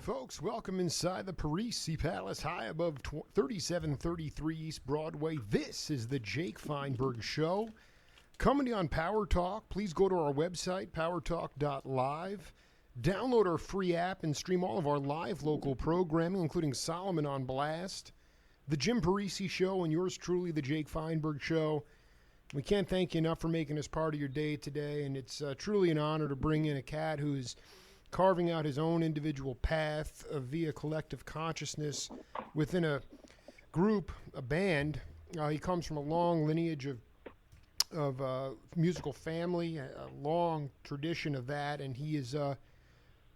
Folks, welcome inside the Parisi Palace, high above 3733 East Broadway. This is the Jake Feinberg Show. Coming to you on Power Talk. Please go to our website, powertalk.live. Download our free app and stream all of our live local programming, including Solomon on Blast, the Jim Parisi Show, and yours truly, the Jake Feinberg Show. We can't thank you enough for making us part of your day today, and it's truly an honor to bring in a cat who's carving out his own individual path via collective consciousness within a group, a band. He comes from a long lineage of musical family, a long tradition of that, and he is.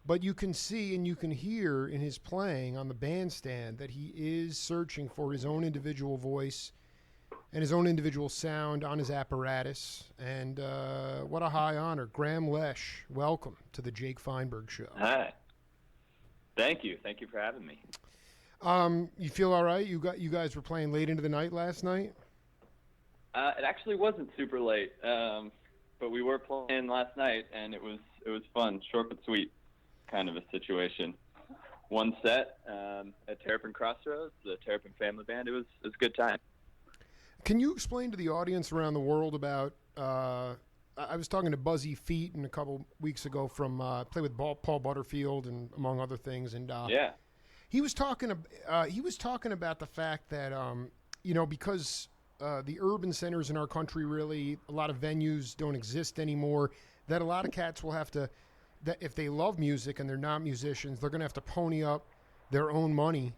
But you can see and you can hear in his playing on the bandstand that he is searching for his own individual voice and his own individual sound on his apparatus. And what a high honor. Grahame Lesh, welcome to the Jake Feinberg Show. Hi. Thank you. Thank you for having me. You feel all right? You guys were playing late into the night last night? It actually wasn't super late, but we were playing last night, and it was fun, short but sweet kind of a situation. One set at Terrapin Crossroads, the Terrapin Family Band. It was a good time. Can you explain to the audience around the world about, I was talking to Buzzy Feet a couple weeks ago from, play with Paul Butterfield and among other things. And yeah, he was talking about the fact that, because the urban centers in our country, really, a lot of venues don't exist anymore, that a lot of cats will have to, that if they love music and they're not musicians, they're going to have to pony up their own money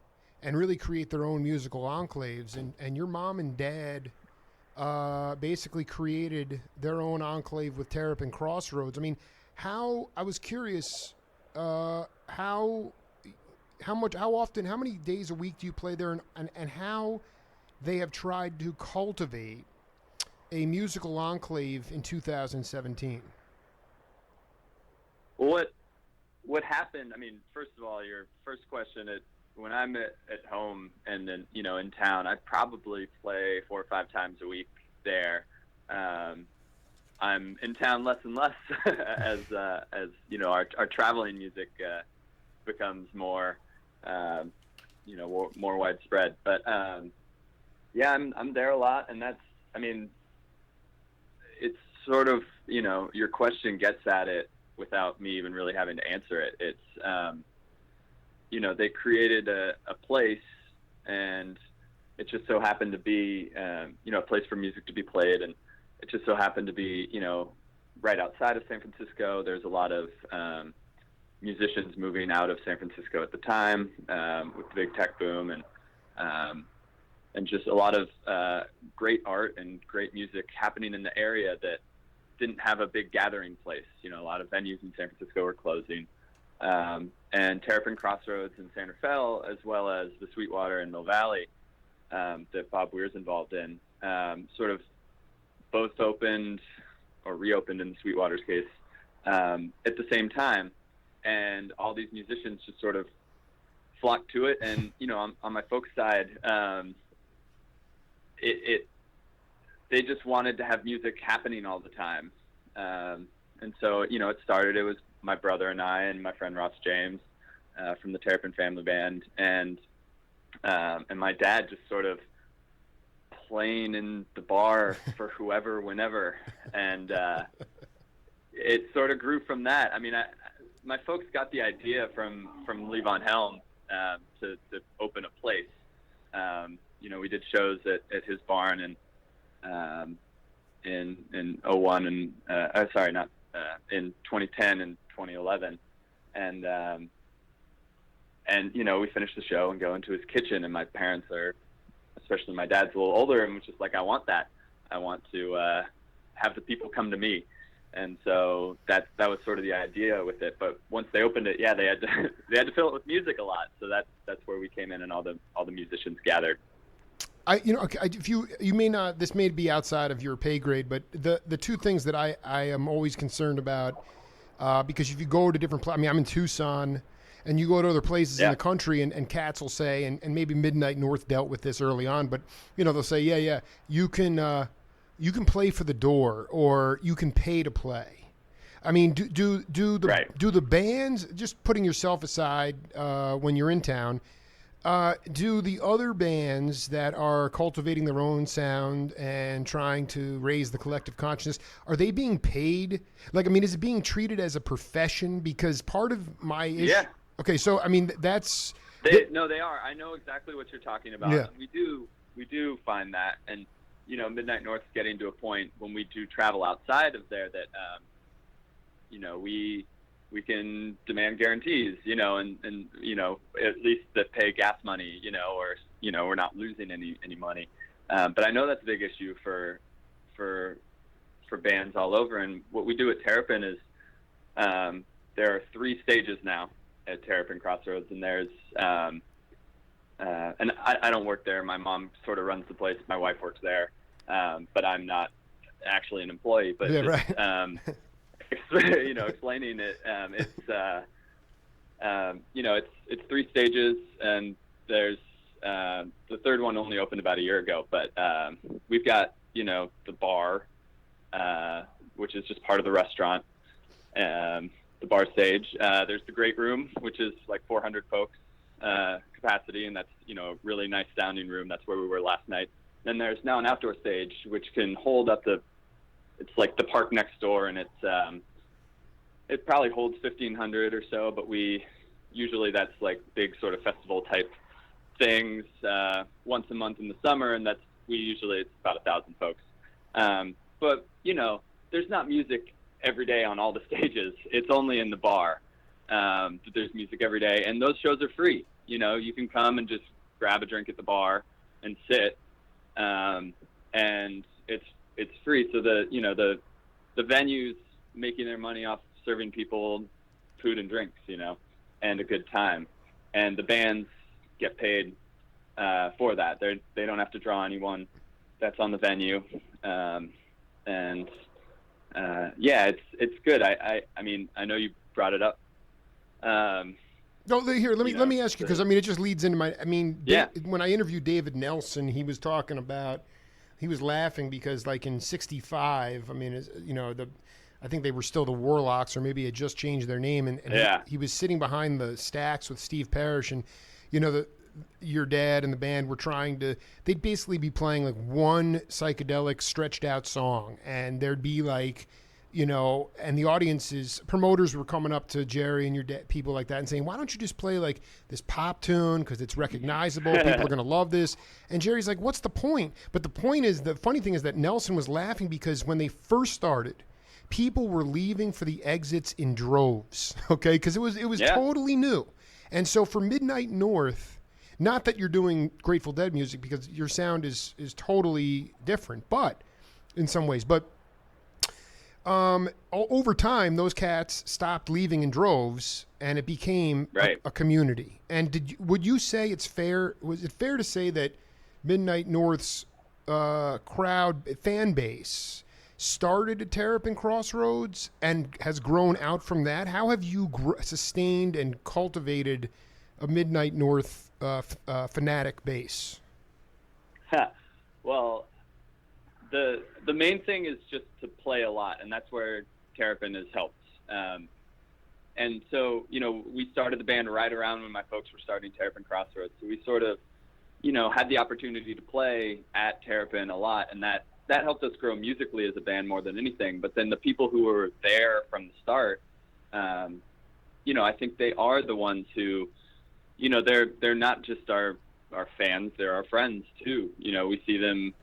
and really create their own musical enclaves. And your mom and dad basically created their own enclave with Terrapin Crossroads. I mean, I was curious, how many days a week do you play there, and how they have tried to cultivate a musical enclave in 2017? Well, what happened, I mean, first of all, your first question, when I'm at home and then, in town, I probably play 4 or 5 times a week there. I'm in town less and less as our traveling music becomes more, more widespread. But yeah, I'm there a lot, and it's sort of, your question gets at it without me even really having to answer it. It's they created a place, and it just so happened to be, a place for music to be played. And it just so happened to be, right outside of San Francisco. There's a lot of musicians moving out of San Francisco at the time with the big tech boom, and just a lot of great art and great music happening in the area that didn't have a big gathering place. A lot of venues in San Francisco were closing. And Terrapin Crossroads in Santa Fe, as well as the Sweetwater in Mill Valley, that Bob Weir's involved in, sort of both opened or reopened in the Sweetwater's case at the same time. And all these musicians just sort of flocked to it. And, on my folks' side, they just wanted to have music happening all the time. And so, it was my brother and I and my friend Ross James from the Terrapin Family Band, and my dad just sort of playing in the bar for whoever, whenever, and it sort of grew from that. I mean, my folks got the idea from Lee Von Helm to open a place. We did shows at his barn in 01 and in 2010 and 2011, and we finished the show and go into his kitchen, and my parents especially my dad's a little older, and was just like, I want that. I want to have the people come to me. And so that was sort of the idea with it. But once they opened it, yeah, they had to fill it with music a lot. So that's where we came in, and all the musicians gathered. If you may not, this may be outside of your pay grade, but the two things that I am always concerned about, because if you go to different places, I'm in Tucson, and you go to other places in the country, and cats will say, and maybe Midnight North dealt with this early on, but they'll say, you can play for the door, or you can pay to play. I mean, do Right. the bands, just putting yourself aside when you're in town, do the other bands that are cultivating their own sound and trying to raise the collective consciousness, are they being paid? Like, I mean, is it being treated as a profession? Because part of my issue. Yeah. Okay, so I mean, that's. No, they are. I know exactly what you're talking about. Yeah. And we do find that, and Midnight North's getting to a point when we do travel outside of there that we can demand guarantees, and at least that pay gas money, or we're not losing any money. But I know that's a big issue for bands all over. And what we do at Terrapin is there are 3 stages now at Terrapin Crossroads, and there's and I don't work there. My mom sort of runs the place. My wife works there, but I'm not actually an employee. But yeah, just, right. Explaining it, it's 3 stages, and there's the third one only opened about a year ago. But we've got the bar, which is just part of the restaurant. The bar stage. There's the great room, which is like 400 folks capacity, and that's a really nice sounding room. That's where we were last night. Then there's now an outdoor stage, which can hold up to. It's like the park next door, and it probably holds 1,500 or so. But usually that's like big sort of festival type things once a month in the summer, and it's about 1,000 folks. But there's not music every day on all the stages. It's only in the bar that there's music every day, and those shows are free. You can come and just grab a drink at the bar and sit, and it's free. So the venue's making their money off serving people food and drinks, and a good time, and the bands get paid for that. They don't have to draw anyone that's on the venue, and it's good. I mean, I know you brought it up. No, here, let me ask you, because I mean, it just leads into my. I mean, yeah. When I interviewed David Nelson, he was talking about. He was laughing because, like in '65, I mean, I think they were still the Warlocks, or maybe had just changed their name, and he was sitting behind the stacks with Steve Parrish, and your dad and the band were they'd basically be playing like one psychedelic stretched out song, and there'd be like, and the promoters were coming up to Jerry and your dad, people like that, and saying, why don't you just play like this pop tune? Cause it's recognizable. People are going to love this. And Jerry's like, what's the point? But the point is, the funny thing is that Nelson was laughing because when they first started, people were leaving for the exits in droves. Okay. Cause it was totally new. And so for Midnight North, not that you're doing Grateful Dead music, because your sound is totally different, but in some ways, but over time, those cats stopped leaving in droves, and it became a community. And would you say was it fair to say that Midnight North's fan base started at Terrapin Crossroads and has grown out from that? How have you sustained and cultivated a Midnight North fanatic base? Well, the main thing is just to play a lot, and that's where Terrapin has helped. And so, we started the band right around when my folks were starting Terrapin Crossroads. So we sort of, had the opportunity to play at Terrapin a lot, and that helped us grow musically as a band more than anything. But then the people who were there from the start, I think they are the ones who, they're not just our fans, they're our friends too. We see them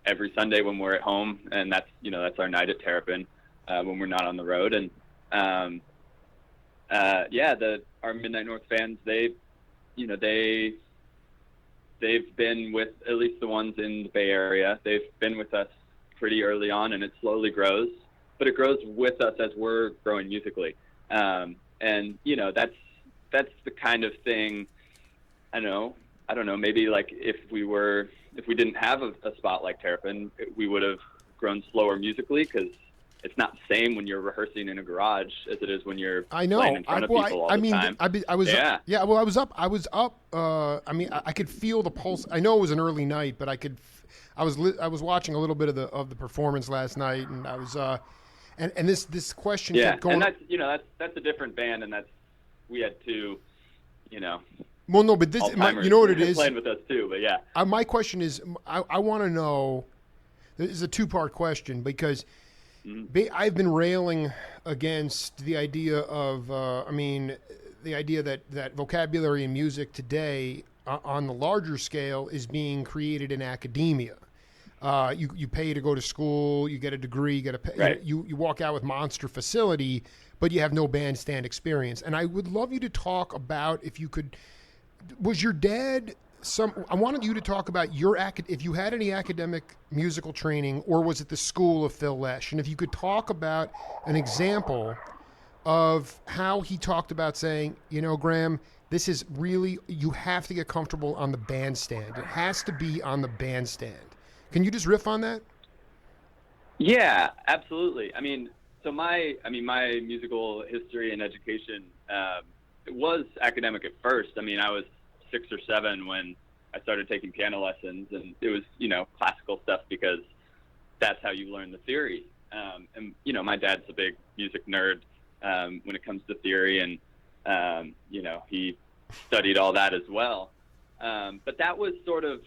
every Sunday when we're at home, and that's our night at Terrapin when we're not on the road. And our Midnight North fans, they've been with, at least the ones in the Bay Area, they've been with us pretty early on, and it slowly grows, but it grows with us as we're growing musically. And that's the kind of thing, I don't know, maybe like if we didn't have a spot like Terrapin, we would have grown slower musically, because it's not the same when you're rehearsing in a garage as it is when you're playing in front of people all the time. I was up. I could feel the pulse. I know it was an early night, but I was watching a little bit of the performance last night, and I was, And this question Yeah, kept going. and that's a different band, and we had two, you know, Well, no, but all-timers you know what it is? playing with us too, but yeah. My question is, I want to know, this is a two-part question, because I've been railing against the idea of, the idea that vocabulary in music today on the larger scale is being created in academia. You pay to go to school, you get a degree, you get Right. you walk out with monster facility, but you have no bandstand experience. And I would love you to talk about, if you could, was your dad I wanted you to talk about if you had any academic musical training, or was it the school of Phil Lesh? And if you could talk about an example of how he talked about saying, Grahame, this is really, you have to get comfortable on the bandstand. It has to be on the bandstand. Can you just riff on that? Yeah, absolutely. So my musical history and education, it was academic at first. I was 6 or 7 when I started taking piano lessons, and it was, classical stuff, because that's how you learn the theory. And my dad's a big music nerd when it comes to theory, and he studied all that as well. But that was sort of,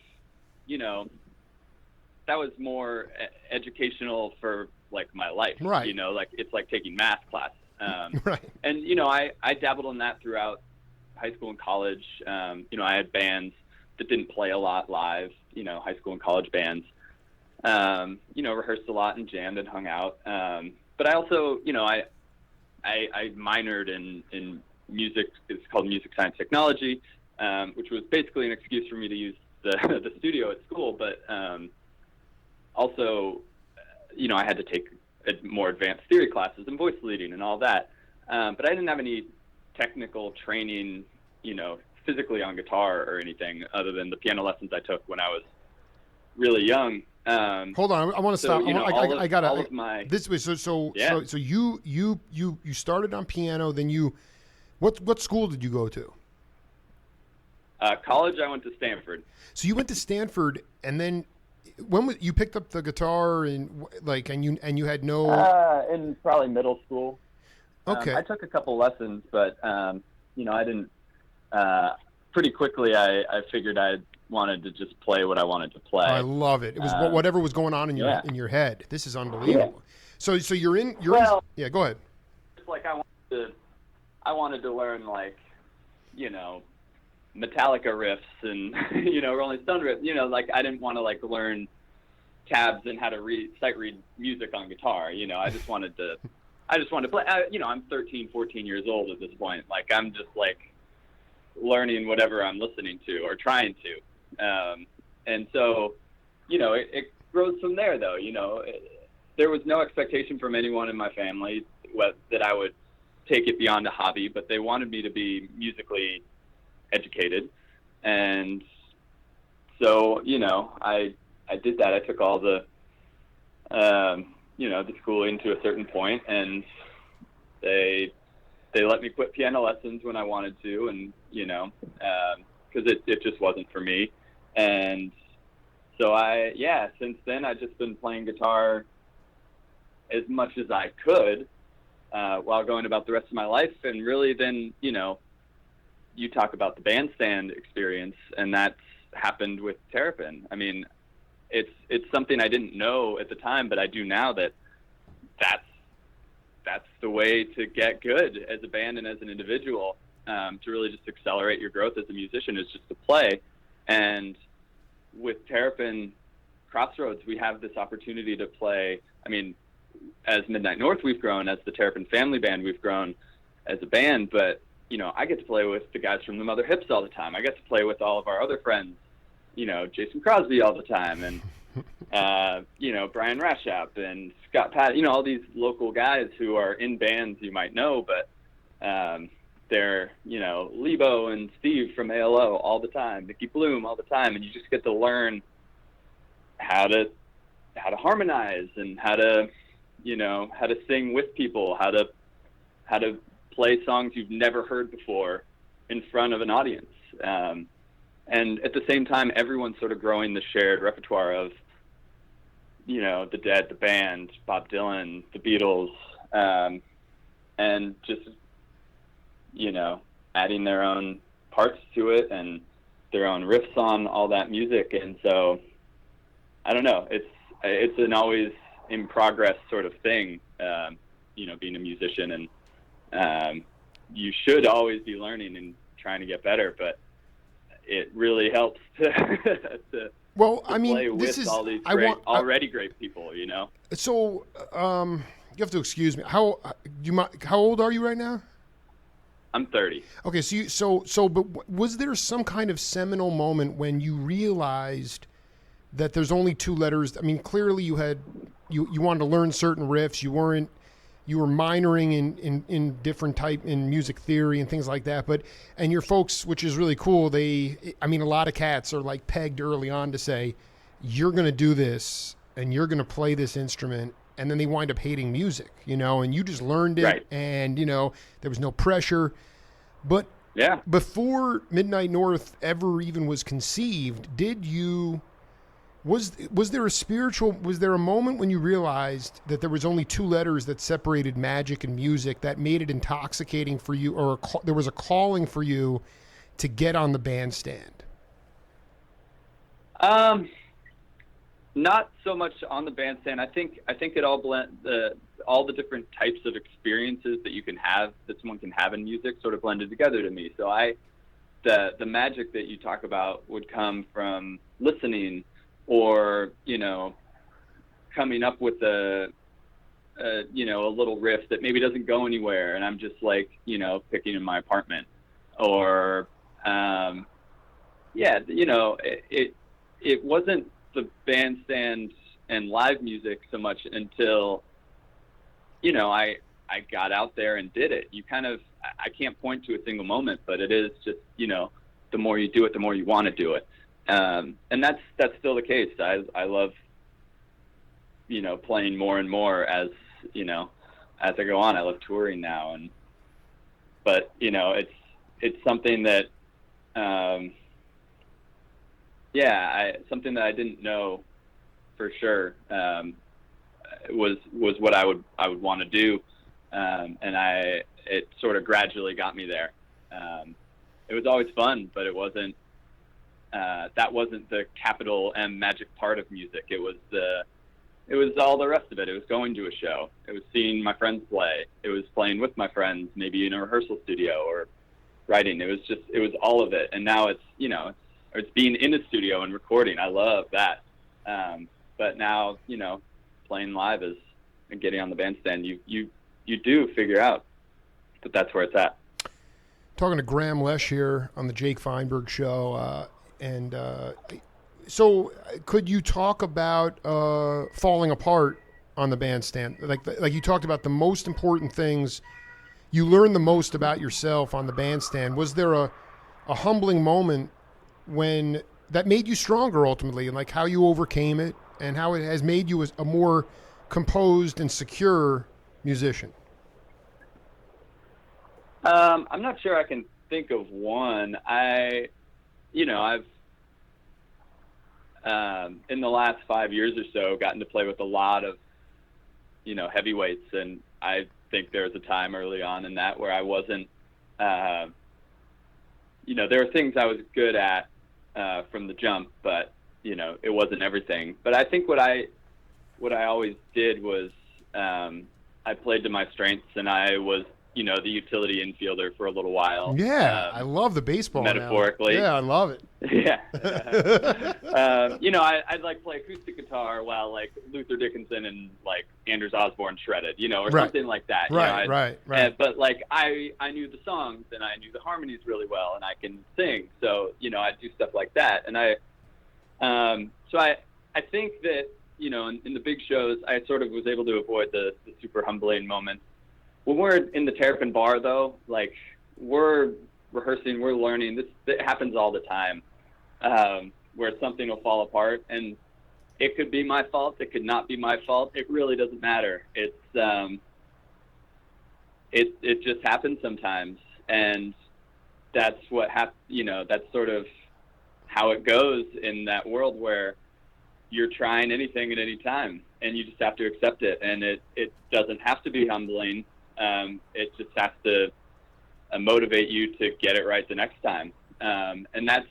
that was more educational for like my life, right? Like it's like taking math class. Right. And I dabbled in that throughout high school and college. I had bands that didn't play a lot live, high school and college bands. Rehearsed a lot and jammed and hung out. But I also, I minored in music. It's called music science technology, which was basically an excuse for me to use the studio at school. But also, I had to take more advanced theory classes and voice leading and all that. But I didn't have any technical training, physically on guitar or anything, other than the piano lessons I took when I was really young. Hold on, I want to stop. I gotta. This was so. You started on piano, then what school did you go to? College, I went to Stanford. So you went to Stanford, and then when you picked up the guitar and you had no in probably middle school. Okay. I took a couple lessons, but I didn't. Pretty quickly, I figured I wanted to just play what I wanted to play. I love it. It was whatever was going on in your head. This is unbelievable. Yeah. So you're in. Yeah. Go ahead. It's like I wanted to learn Metallica riffs and Rolling Stone riffs. Like I didn't want to learn tabs and how to sight read music on guitar. I just wanted to play. I'm 13, 14 years old at this point. Like I'm just learning whatever I'm listening to or trying to. And so, it grows from there though. There was no expectation from anyone in my family that I would take it beyond a hobby, but they wanted me to be musically educated. And so, I did that. I took all the schooling to a certain point, and they let me quit piano lessons when I wanted to, and because it just wasn't for me. And so since then I've just been playing guitar as much as I could while going about the rest of my life. And really then, you talk about the bandstand experience, and that's happened with Terrapin. It's something I didn't know at the time, but I do now that's the way to get good as a band and as an individual, to really just accelerate your growth as a musician, is just to play. And with Terrapin Crossroads, we have this opportunity to play. As Midnight North, we've grown. As the Terrapin family band, we've grown as a band. But, I get to play with the guys from the Mother Hips all the time. I get to play with all of our other friends, Jason Crosby all the time. And, Brian Rashap and Scott Pat, all these local guys who are in bands you might know, but they're, Lebo and Steve from ALO all the time, Mickey Bloom all the time, and you just get to learn how to harmonize and how to sing with people, how to play songs you've never heard before in front of an audience. And at the same time, everyone's sort of growing the shared repertoire of, the Dead, the band, Bob Dylan, the Beatles, and just, adding their own parts to it and their own riffs on all that music. And so, I don't know, it's an always in progress sort of thing, being a musician, and you should always be learning and trying to get better, but it really helps to play with all these already great people, So, you have to excuse me. How old are you right now? I'm 30. Okay, but was there some kind of seminal moment when you realized that there's only two letters? I mean, clearly you wanted to learn certain riffs. You were minoring in different type in music theory and things like that. And your folks, which is really cool, a lot of cats are like pegged early on to say, you're going to do this and you're going to play this instrument. And then they wind up hating music, and you just learned it, right. And, there was no pressure. But yeah, before Midnight North ever even was conceived, was there a moment when you realized that there was only two letters that separated magic and music that made it intoxicating for you, or there was a calling for you to get on the bandstand? Not so much on the bandstand. I think it all all the different types of experiences that you can have, that someone can have in music, sort of blended together to me. So the magic that you talk about would come from listening, or coming up with a little riff that maybe doesn't go anywhere, and I'm just like picking in my apartment, or it wasn't the bandstand and live music so much until I got out there and did it. I can't point to a single moment, but it is just the more you do it, the more you want to do it, and that's still the case. I love playing more and more as I go on. I love touring now, but it's something that something that I didn't know for sure was what I would want to do, and it sort of gradually got me there. It was always fun, but it wasn't that wasn't the capital M magic part of music. It was all the rest of it. It was going to a show. It was seeing my friends play. It was playing with my friends, maybe in a rehearsal studio, or writing. It was all of it. And now it's it's being in a studio and recording. I love that. But now, playing live and getting on the bandstand, you do figure out that that's where it's at. Talking to Grahame Lesh here on the Jake Feinberg Show. So could you talk about falling apart on the bandstand? Like you talked about the most important things, you learned the most about yourself on the bandstand. Was there a humbling moment when that made you stronger ultimately, and like how you overcame it and how it has made you a more composed and secure musician? I'm not sure I can think of one. I've in the last 5 years or so gotten to play with a lot of heavyweights, and I think there was a time early on in that where I wasn't there were things I was good at from the jump, but it wasn't everything. But I think what I always did was I played to my strengths, and I was the utility infielder for a little while. Yeah, I love the baseball metaphorically. Now. Yeah, I love it. Yeah. I'd like play acoustic guitar while like Luther Dickinson and like Anders Osborne shredded, or right. something like that. Right. But like I knew the songs and I knew the harmonies really well, and I can sing, so I'd do stuff like that. And I think that in the big shows I sort of was able to avoid the super humbling moments. When we're in the Terrapin bar, though, like we're rehearsing, we're learning. It happens all the time, where something will fall apart, and it could be my fault. It could not be my fault. It really doesn't matter. It just happens sometimes, and that's what that's sort of how it goes in that world where you're trying anything at any time. and you just have to accept it. And it doesn't have to be humbling. It just has to motivate you to get it right the next time. And that's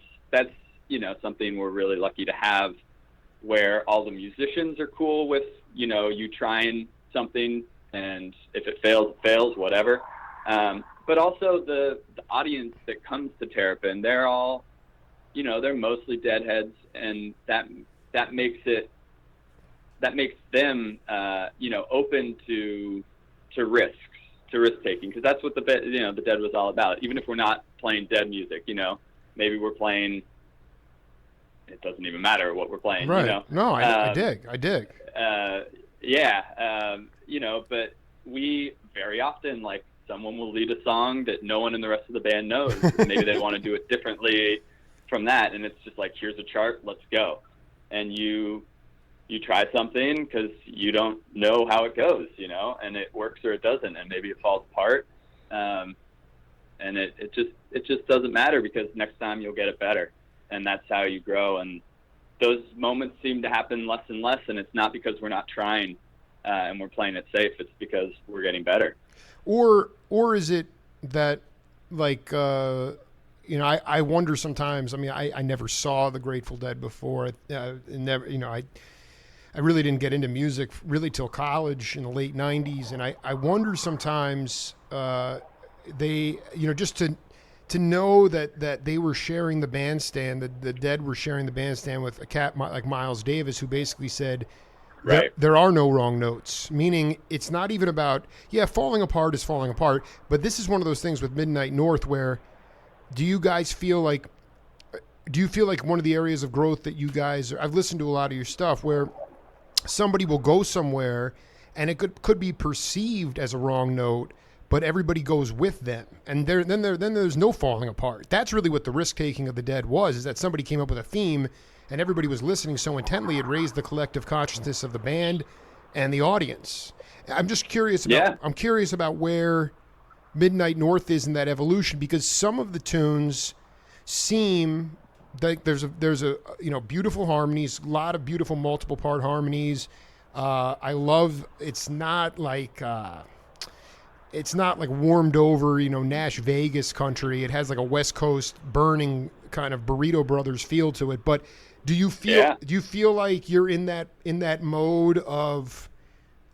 something we're really lucky to have, where all the musicians are cool with you trying something, and if it fails, it fails, whatever. But also the audience that comes to Terrapin, they're all, they're mostly deadheads, and that makes them open to risk taking, because that's what the Dead was all about. Even if we're not playing Dead music, maybe we're playing, it doesn't even matter what we're playing, right. No, I dig. But we very often, like, someone will lead a song that no one in the rest of the band knows. Maybe they want to do it differently from that, and it's just like, here's a chart, let's go. And you try something because you don't know how it goes, and it works or it doesn't, and maybe it falls apart. And it just doesn't matter, because next time you'll get it better, and that's how you grow. And those moments seem to happen less and less, and it's not because we're not trying and we're playing it safe. It's because we're getting better. Or is it that, like, I wonder sometimes. I mean, I never saw the Grateful Dead before. I really didn't get into music really till college in the late '90s, and I wonder sometimes they, just to know that they were sharing the bandstand, the Dead were sharing the bandstand with a cat like Miles Davis, who basically said, right, there are no wrong notes, meaning it's not even about, falling apart is falling apart, but this is one of those things with Midnight North where, do you feel like one of the areas of growth that you guys, I've listened to a lot of your stuff, where somebody will go somewhere and it could be perceived as a wrong note, but everybody goes with them, and then there's no falling apart. That's really what the risk taking of the Dead was, is that somebody came up with a theme and everybody was listening so intently it raised the collective consciousness of the band and the audience. I'm just curious about where Midnight North is in that evolution, because some of the tunes seem like there's a beautiful harmonies, a lot of beautiful multiple part harmonies. I love, it's not like warmed over, Nash Vegas country. It has like a West Coast burning kind of Burrito Brothers feel to it. But do you feel like you're in that mode of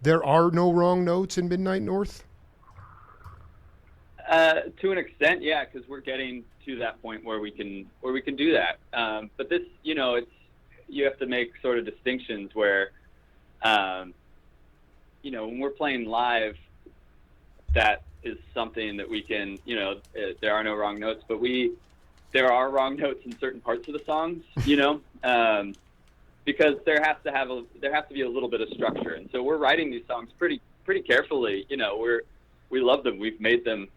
there are no wrong notes in Midnight North? To an extent, yeah, because we're getting to that point where we can do that. But this, it's, you have to make sort of distinctions where, when we're playing live, that is something that we can, there are no wrong notes, but there are wrong notes in certain parts of the songs, because there has to be a little bit of structure. And so we're writing these songs pretty carefully. We love them. We've made them.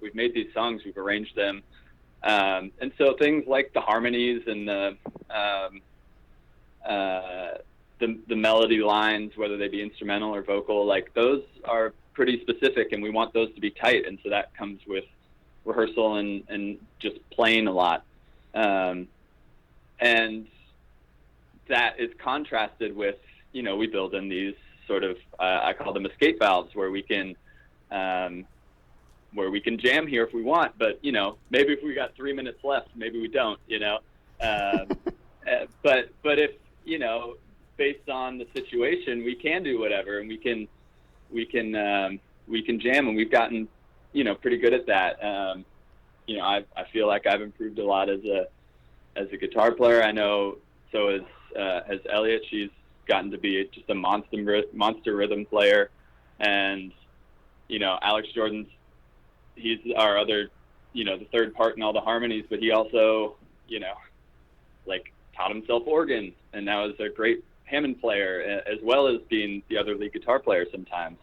We've made these songs. We've arranged them. And so things like the harmonies and the melody lines, whether they be instrumental or vocal, like those are pretty specific, and we want those to be tight. And so that comes with rehearsal and just playing a lot. And that is contrasted with, we build in these sort of, I call them escape valves, where we can jam here if we want, but maybe if we got 3 minutes left, maybe we don't, but if, based on the situation, we can do whatever, and we can jam, and we've gotten, pretty good at that. I feel like I've improved a lot as a guitar player. I know, so has Elliot. She's gotten to be just a monster rhythm player, and Alex Jordan's, he's our other, the third part in all the harmonies, but he also, taught himself organ, and now is a great Hammond player, as well as being the other lead guitar player sometimes.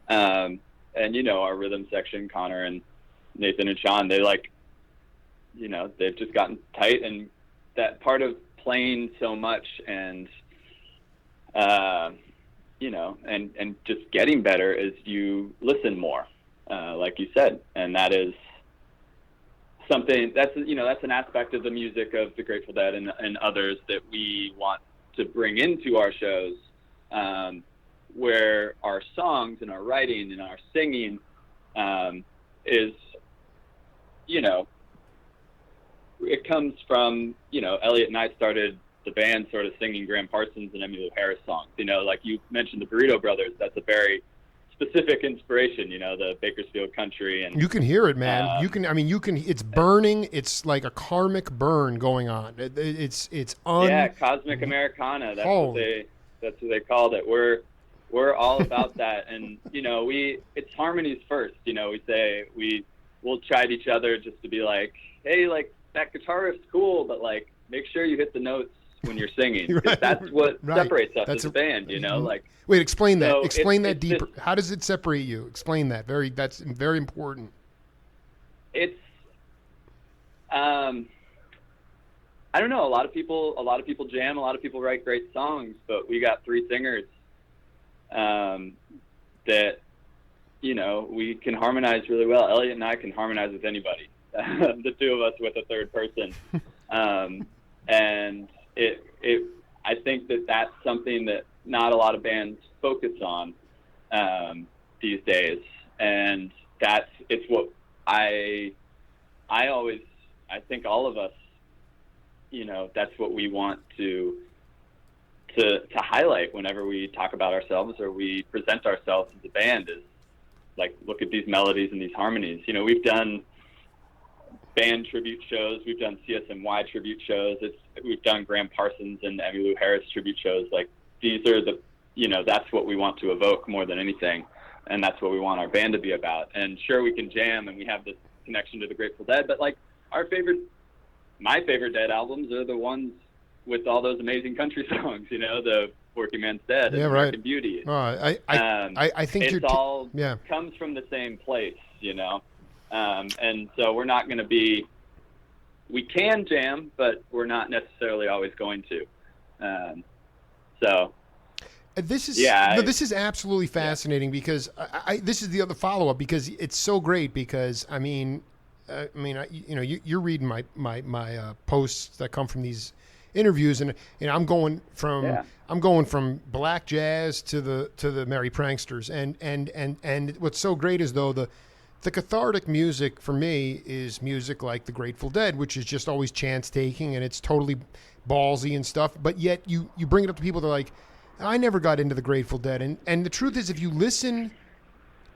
And our rhythm section, Connor and Nathan and Sean, they they've just gotten tight, and that part of playing so much and and just getting better is you listen more, like you said, and that is something that's an aspect of the music of the Grateful Dead and others that we want to bring into our shows, where our songs and our writing and our singing is, you know, it comes from, you know, Elliot and I started the band sort of singing Graham Parsons and Emmylou Harris songs. You know, like you mentioned the Burrito Brothers, that's a very specific inspiration, you know, the Bakersfield country. And you can hear it, man. It's burning. It's like a karmic burn going on. Yeah, cosmic Americana. That's what they called it. We're all about that. And, you know, it's harmonies first. You know, we'll chide each other just to be like, hey, like that guitar riff's cool, but like make sure you hit the notes when you're singing. Right, that's what separates us as a band, you know, like. Wait, explain that. Explain that deeper. How does it separate you? Explain that. That's very important. It's, I don't know. A lot of people jam. A lot of people write great songs, but we got three singers that, you know, we can harmonize really well. Elliot and I can harmonize with anybody. The two of us with a third person, and I think that's something that not a lot of bands focus on these days, and it's what I think all of us, you know, that's what we want to highlight whenever we talk about ourselves or we present ourselves as a band, is like, look at these melodies and these harmonies. You know, we've done band tribute shows, we've done CSMY tribute shows, we've done Graham Parsons and Emmylou Harris tribute shows. Like, these are that's what we want to evoke more than anything, and that's what we want our band to be about. And sure, we can jam and we have this connection to the Grateful Dead, but like my favorite Dead albums are the ones with all those amazing country songs, you know, the Working Man's Dead and American Beauty. I think it's all comes from the same place, you know. And so we're not going to we can jam, but we're not necessarily always going to. This is absolutely fascinating because this is the other follow-up, because it's so great, because you're reading my posts that come from these interviews, and I'm going from black jazz to the Merry Pranksters, and what's so great is, though, the cathartic music for me is music like the Grateful Dead, which is just always chance taking, and it's totally ballsy and stuff. But yet you bring it up to people, they're like, I never got into the Grateful Dead, and the truth is, if you listen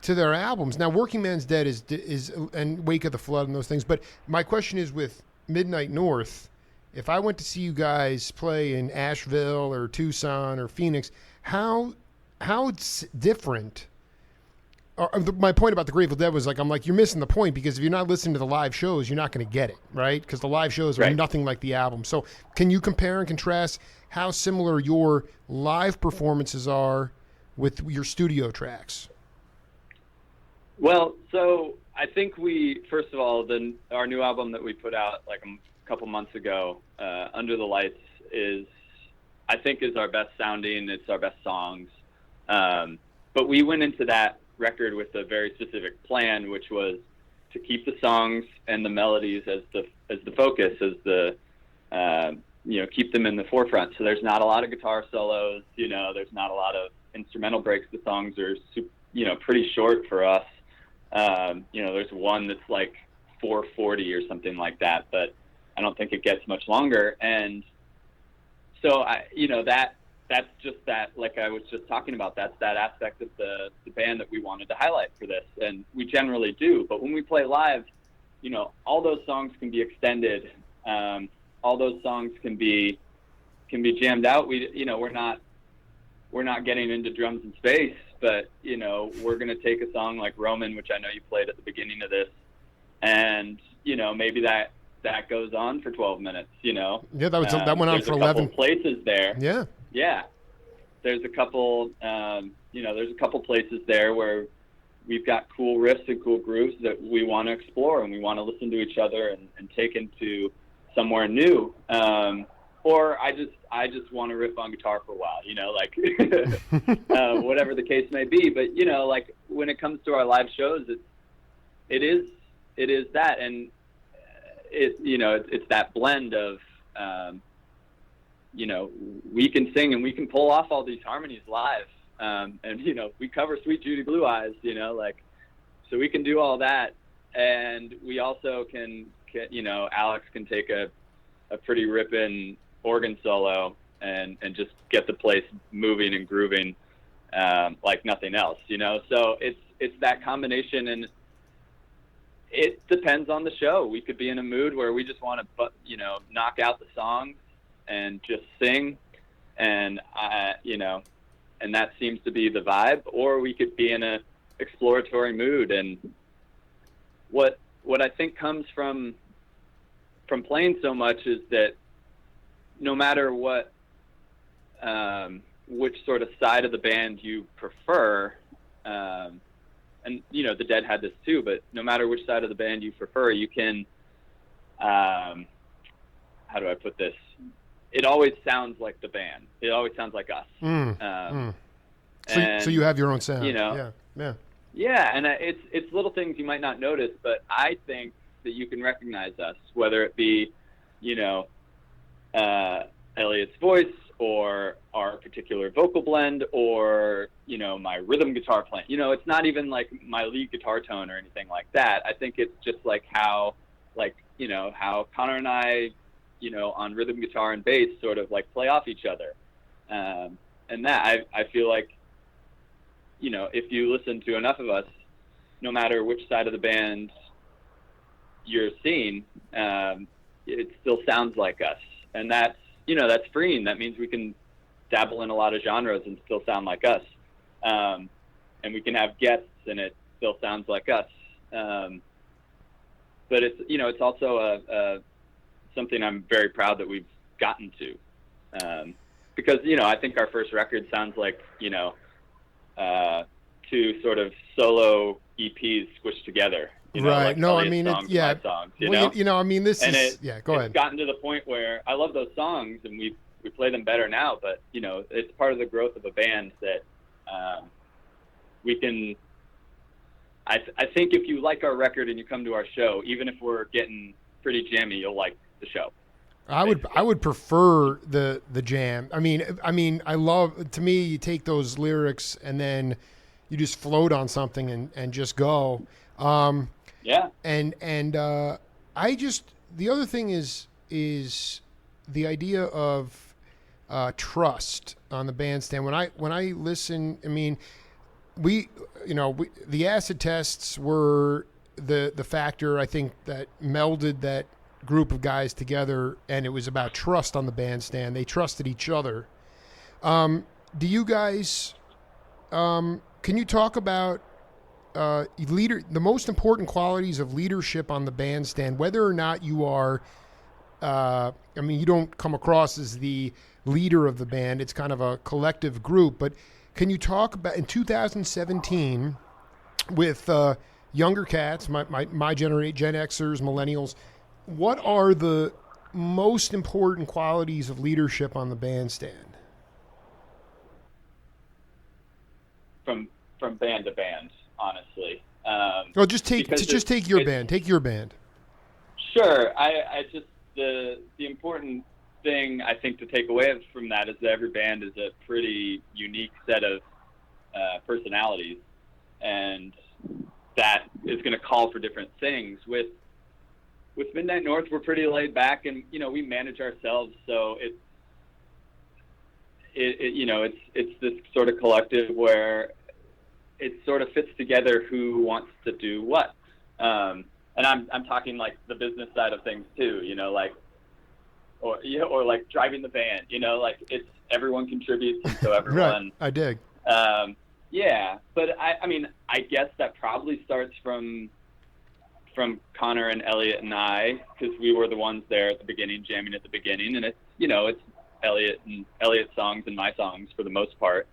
to their albums, now Working Man's Dead is and Wake of the Flood and those things. But my question is, with Midnight North, if I went to see you guys play in Asheville or Tucson or Phoenix, how it's different. My point about the Grateful Dead was like, I'm like, you're missing the point, because if you're not listening to the live shows, you're not going to get it, right? Because the live shows are nothing like the album. So can you compare and contrast how similar your live performances are with your studio tracks? Well, so I think first of all, our new album that we put out like a couple months ago, Under the Lights, I think is our best sounding. It's our best songs. But we went into that record with a very specific plan, which was to keep the songs and the melodies as the focus, keep them in the forefront. So there's not a lot of guitar solos, there's not a lot of instrumental breaks. The songs are pretty short for us. There's one that's like 4:40 or something like that, but I don't think it gets much longer. And so that's just that, like I was just talking about, that's that aspect of the band that we wanted to highlight for this, and we generally do. But when we play live, all those songs can be extended. All those songs can be jammed out. We're not getting into drums and space, but we're going to take a song like Roman, which I know you played at the beginning of this, and maybe that goes on for 12 minutes. Yeah, that went on for 11 places there. Yeah. There's a couple places there where we've got cool riffs and cool grooves that we want to explore, and we want to listen to each other and take into somewhere new. Or I just want to riff on guitar for a while, whatever the case may be. But, like when it comes to our live shows, it is that, and it's that blend of, you know, we can sing and we can pull off all these harmonies live. And, you know, we cover Sweet Judy Blue Eyes, you know, like, so we can do all that. And we also can you know, Alex can take a pretty ripping organ solo and just get the place moving and grooving like nothing else, you know? So it's that combination, and it depends on the show. We could be in a mood where we just want to, you know, knock out the songs and just sing, and you know, and that seems to be the vibe. Or we could be in a exploratory mood. And what I think comes from playing so much is that no matter what, which sort of side of the band you prefer, and you know, the Dead had this too, but no matter which side of the band you prefer, you can, how do I put this? It always sounds like the band. It always sounds like us. So you have your own sound, you know? Yeah, and it's little things you might not notice, but I think that you can recognize us, whether it be, you know, Elliot's voice, or our particular vocal blend, or, you know, my rhythm guitar playing. You know, it's not even like my lead guitar tone or anything like that. I think it's just like how, like, you know, how Connor and I, you know, on rhythm guitar and bass sort of like play off each other. And that I feel like, you know, if you listen to enough of us, no matter which side of the band you're seeing, it still sounds like us. And that's, you know, that's freeing. That means we can dabble in a lot of genres and still sound like us. And we can have guests and it still sounds like us. But it's, you know, it's also something I'm very proud that we've gotten to. Because, you know, I think our first record sounds like, you know, two sort of solo EPs squished together. You know, right. Like no, Elliot's I mean, songs, yeah. my songs, You know, I mean, this and is, yeah, go ahead. It's gotten to the point where I love those songs and we play them better now, but, you know, it's part of the growth of a band that we can, I think if you like our record and you come to our show, even if we're getting pretty jammy, you'll like the show. I would prefer the jam. I mean, I love, to me, you take those lyrics and then you just float on something and just go. Yeah. And I just, the other thing is the idea of trust on the bandstand. When I listen, I mean, the acid tests were the factor, I think, that melded that group of guys together, and it was about trust on the bandstand. They trusted each other. Do you guys, can you talk about the most important qualities of leadership on the bandstand, whether or not you are, I mean, you don't come across as the leader of the band. It's kind of a collective group, but can you talk about, in 2017, with younger cats, my generation, Gen Xers, millennials, what are the most important qualities of leadership on the bandstand? From band to band, honestly. Well, just take your band. Take your band. Sure. I just, the important thing I think to take away from that is that every band is a pretty unique set of personalities, and that is going to call for different things. With Midnight North, we're pretty laid back, and, you know, we manage ourselves, so it's this sort of collective where it sort of fits together who wants to do what. And I'm talking like the business side of things too, you know, like, or like driving the band, you know, like it's everyone contributes, and so everyone. Right. I dig. Yeah, but I mean, I guess that probably starts from Connor and Elliot and I, because we were the ones there at the beginning, jamming at the beginning, and it's, you know, it's Elliot's songs and my songs for the most part.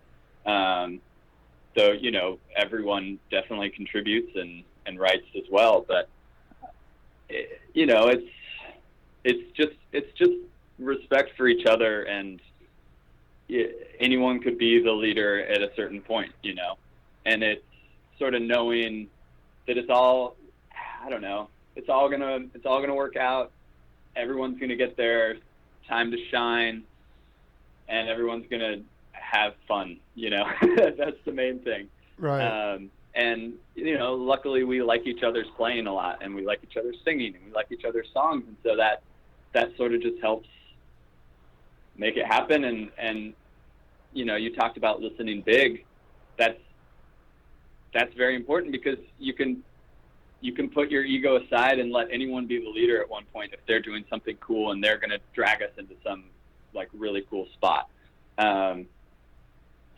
So, you know, everyone definitely contributes and writes as well, but you know, it's just respect for each other, and anyone could be the leader at a certain point, you know, and it's sort of knowing that it's all, I don't know, it's all gonna work out. Everyone's gonna get their time to shine, and everyone's going to have fun, That's the main thing. Right. And, luckily we like each other's playing a lot, and we like each other's singing, and we like each other's songs. And so that sort of just helps make it happen. And you talked about listening big. That's very important, because you can put your ego aside and let anyone be the leader at one point if they're doing something cool and they're going to drag us into some like really cool spot.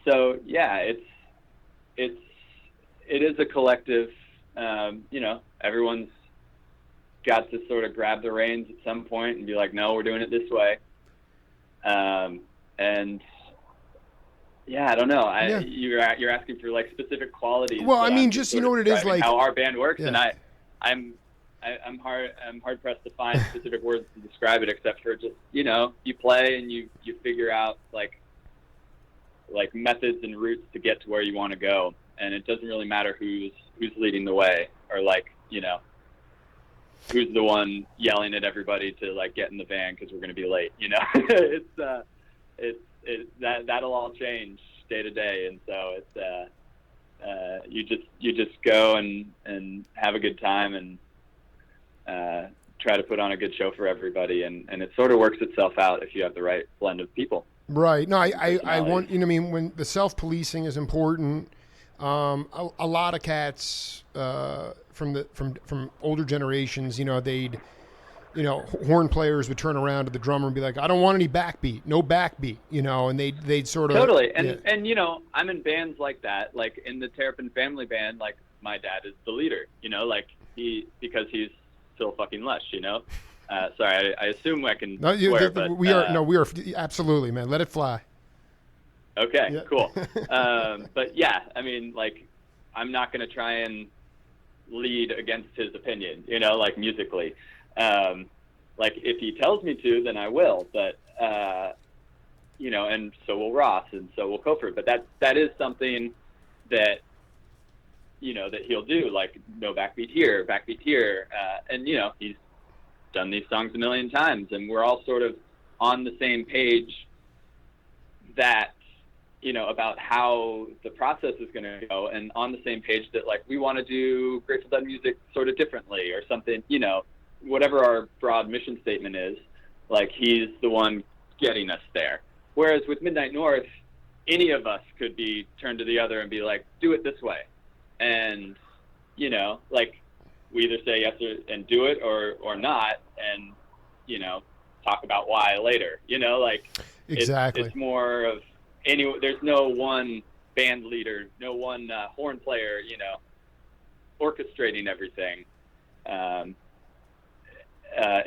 So yeah, it is a collective. Everyone's got to sort of grab the reins at some point and be like, no, we're doing it this way. And yeah, I don't know. You're asking for like specific qualities. Well, I mean, just, you know what it is like, how our band works. Yeah. And I'm hard pressed to find specific words to describe it, except for just, you play and you figure out like methods and routes to get to where you want to go. And it doesn't really matter who's leading the way, or like, who's the one yelling at everybody to like get in the van because we're going to be late. That'll all change day to day. And so it's, you just go and have a good time and try to put on a good show for everybody. And it sort of works itself out if you have the right blend of people. Right. No, I want, when the self-policing is important. A lot of cats from older generations, they'd, horn players would turn around to the drummer and be like, I don't want any backbeat, no backbeat, and they'd sort of totally. And I'm in bands like that, like in the Terrapin family band, like my dad is the leader, because he's still fucking Lesh, Sorry, I assume I can swear, but we are absolutely, man. Let it fly. Okay, yeah. Cool. But yeah, I mean, like, I'm not going to try and lead against his opinion, like musically. Like if he tells me to, then I will, but, and so will Ross, and so will Kofor. But that is something that, that he'll do, like no backbeat here, and, he's done these songs a million times, and we're all sort of on the same page that, about how the process is going to go, and on the same page that like we want to do Grateful Dead music sort of differently or something, whatever our broad mission statement is, like he's the one getting us there. Whereas with Midnight North, any of us could be turned to the other and be like, do it this way. And, like we either say yes and do it or not, and, talk about why later, like exactly. It's more of there's no one band leader, no one horn player, orchestrating everything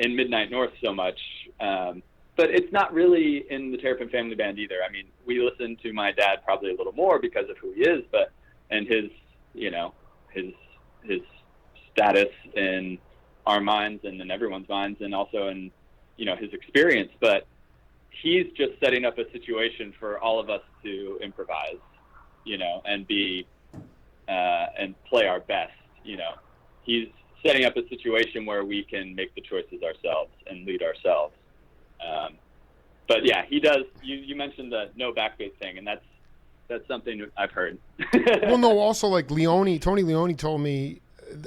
in Midnight North so much. But it's not really in the Terrapin family band either. I mean, we listen to my dad probably a little more because of who he is, and his status in our minds and in everyone's minds, and also in, his experience. But he's just setting up a situation for all of us to improvise, and be, and play our best, He's setting up a situation where we can make the choices ourselves and lead ourselves. But yeah, he does. You mentioned the no backbeat thing, and that's something I've heard. Well, no, also like Tony Leone told me,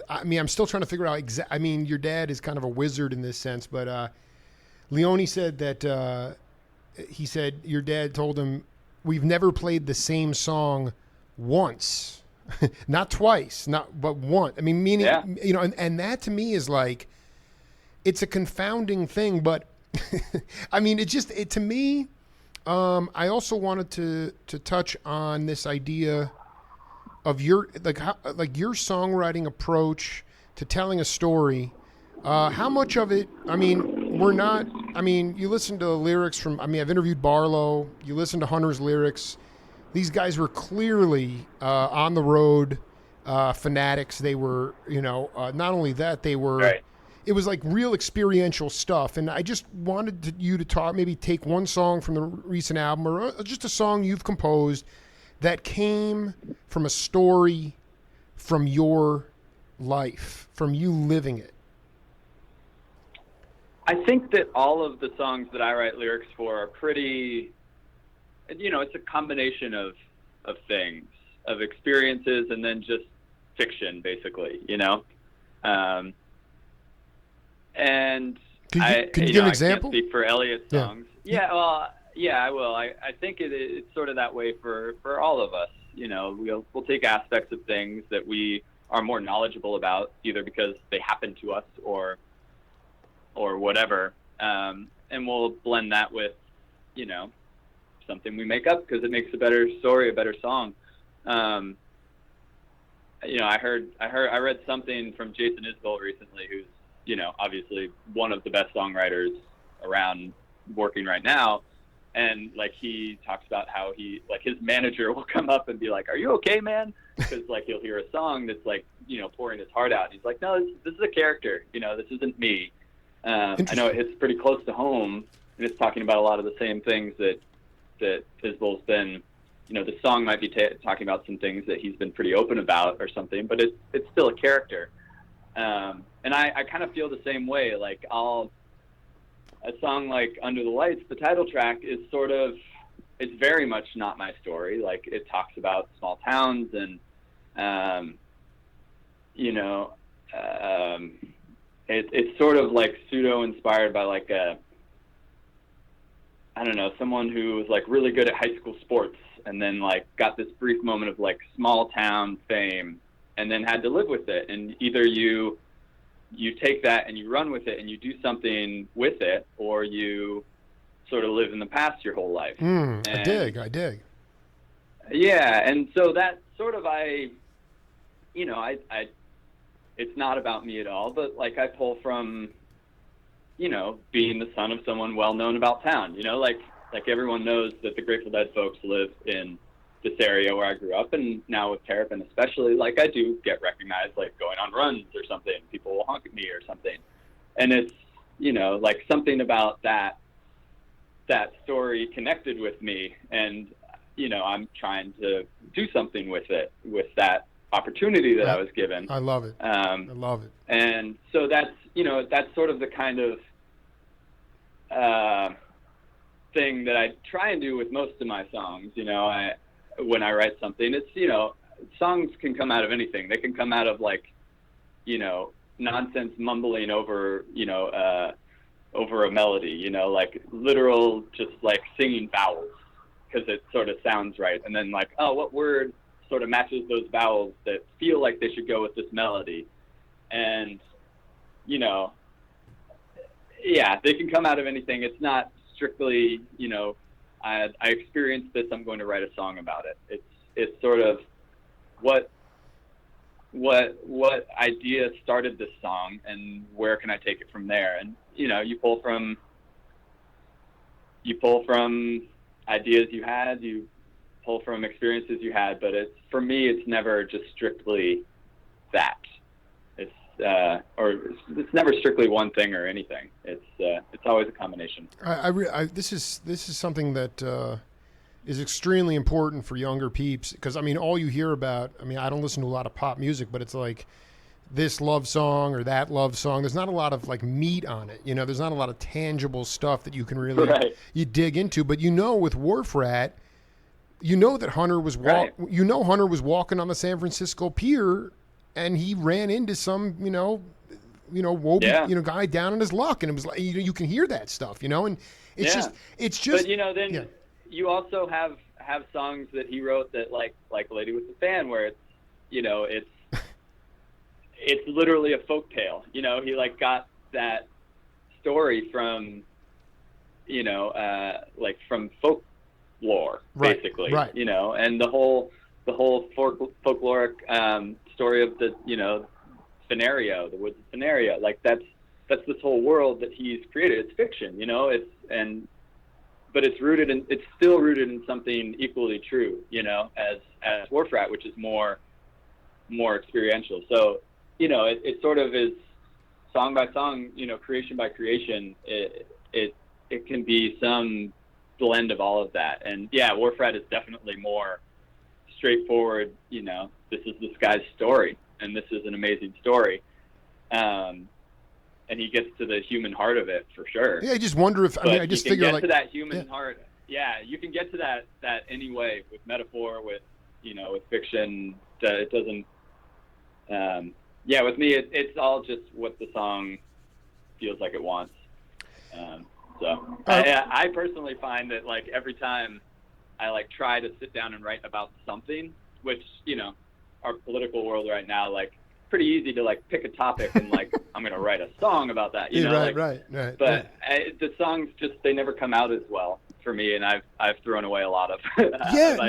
I mean, I'm still trying to figure out I mean, your dad is kind of a wizard in this sense, but Leone said that he said your dad told him, we've never played the same song once, not twice, but once. I mean, meaning, yeah. And that to me is like, it's a confounding thing, but I mean, to me, I also wanted to touch on this idea of your your songwriting approach to telling a story. How much of it? I mean, you listen to the lyrics I've interviewed Barlow. You listen to Hunter's lyrics. These guys were clearly on the road fanatics. They were, not only that, they were. Right. It was like real experiential stuff. And I just wanted you to talk, maybe take one song from the recent album or just a song you've composed that came from a story from your life, from you living it. I think that all of the songs that I write lyrics for are pretty it's a combination of things, of experiences, and then just fiction, basically, and can you give an example? I can't speak for Elliot's songs. I will. I think it's sort of that way for all of us. We'll take aspects of things that we are more knowledgeable about, either because they happen to us or whatever, and we'll blend that with, something we make up because it makes a better story, a better song. I read something from Jason Isbell recently, who's, obviously one of the best songwriters around working right now. And like, he talks about how his manager will come up and be like, "Are you okay, man?" Because like, he'll hear a song that's like, pouring his heart out. He's like, "No, this is a character. This isn't me." I know it hits pretty close to home, and it's talking about a lot of the same things that Isbell's been. The song might be talking about some things that he's been pretty open about or something, but it's still a character. And I kind of feel the same way. Like, a song like Under the Lights, the title track, is it's very much not my story. Like, it talks about small towns and, it's sort of like pseudo inspired by like someone who was like really good at high school sports and then like got this brief moment of like small town fame and then had to live with it. And either you take that and you run with it and you do something with it, or you sort of live in the past your whole life. I dig. Yeah. And so that sort of, it's not about me at all, but like, I pull from, being the son of someone well known about town, like everyone knows that the Grateful Dead folks live in this area where I grew up, and now with Terrapin especially, like, I do get recognized, like going on runs or something, people will honk at me or something, and it's like something about that story connected with me, and I'm trying to do something with it, with that opportunity that I was given. I love it. I love it. And so that's sort of the kind of thing that I try and do with most of my songs. When I write something, it's, songs can come out of anything. They can come out of like, nonsense mumbling over, over a melody, like literal, just like singing vowels because it sort of sounds right. And then like, oh, what word sort of matches those vowels that feel like they should go with this melody? And, they can come out of anything. It's not strictly, I experienced this, I'm going to write a song about it. It's sort of what idea started this song and where can I take it from there? And, you pull from ideas you had, you pull from experiences you had, but for me, it's never just strictly that. It's never strictly one thing or anything. It's always a combination. This is something that is extremely important for younger peeps, because all you hear about, I don't listen to a lot of pop music, but it's like this love song or that love song. There's not a lot of like meat on it. There's not a lot of tangible stuff that you can really you dig into. But with Wharf Rat, that Hunter was Hunter was walking on the San Francisco Pier, and he ran into some wobbly guy down on his luck, and it was like you can hear that stuff, and it's just. But then you also have songs that he wrote that like Lady with the Fan, where it's literally a folk tale. He like got that story from like from folklore, basically, right. And the whole folkloric story of the Fenario, the woods of Fenario, like that's this whole world that he's created. It's fiction, but it's still rooted in something equally true, as Wharf Rat, which is more experiential. So it sort of is song by song, creation by creation. It can be some blend of all of that. And Wharf Rat is definitely more straightforward. This is this guy's story, and this is an amazing story. And he gets to the human heart of it for sure. Yeah, I just wonder if I just figure to that human heart. yeah, you can get to that anyway with metaphor, with with fiction. It doesn't. Yeah, with me, it's all just what the song feels like it wants. So I personally find that like every time I like try to sit down and write about something, which our political world right now, like pretty easy to like pick a topic and like I'm gonna write a song about that, right. But the songs just they never come out as well for me, and I've thrown away a lot of ideas,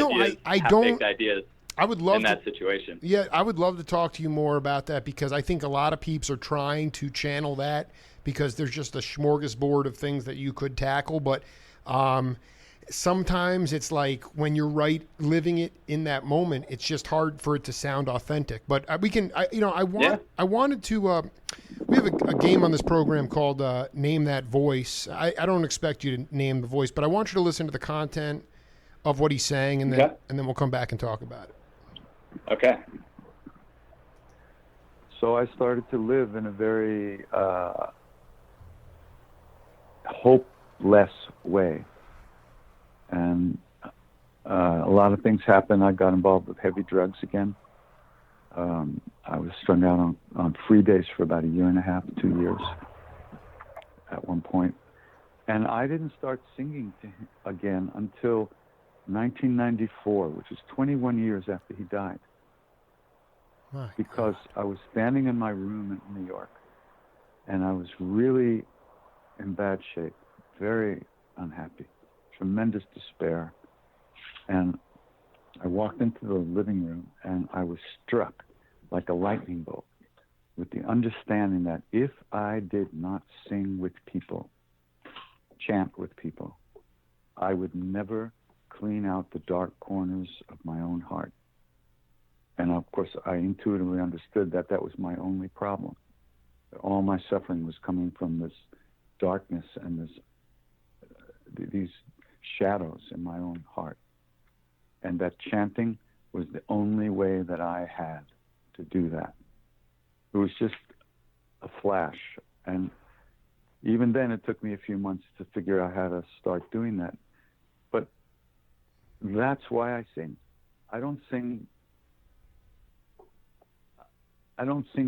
I half-baked ideas. I would love in that situation. Yeah, I would love to talk to you more about that because I think a lot of peeps are trying to channel that because there's just a smorgasbord of things that you could tackle. But sometimes it's like when you're living it in that moment, it's just hard for it to sound authentic. But we can, I wanted to. We have a game on this program called Name That Voice. I don't expect you to name the voice, but I want you to listen to the content of what he's saying, and then we'll come back and talk about it. Okay. So I started to live in a very hopeless way. And a lot of things happened. I got involved with heavy drugs again. I was strung out on free days for about 1.5 years, 2 years at one point. And I didn't start singing to him again until 1994, which is 21 years after he died. Because I was standing in my room in New York, and I was really in bad shape, very unhappy, tremendous despair. And I walked into the living room, and I was struck like a lightning bolt with the understanding that if I did not sing with people, chant with people, I would never clean out the dark corners of my own heart. And of course, I intuitively understood that that was my only problem. That all my suffering was coming from this darkness and these shadows in my own heart. And that chanting was the only way that I had to do that. It was just a flash. And even then, it took me a few months to figure out how to start doing that. But that's why I sing. I don't sing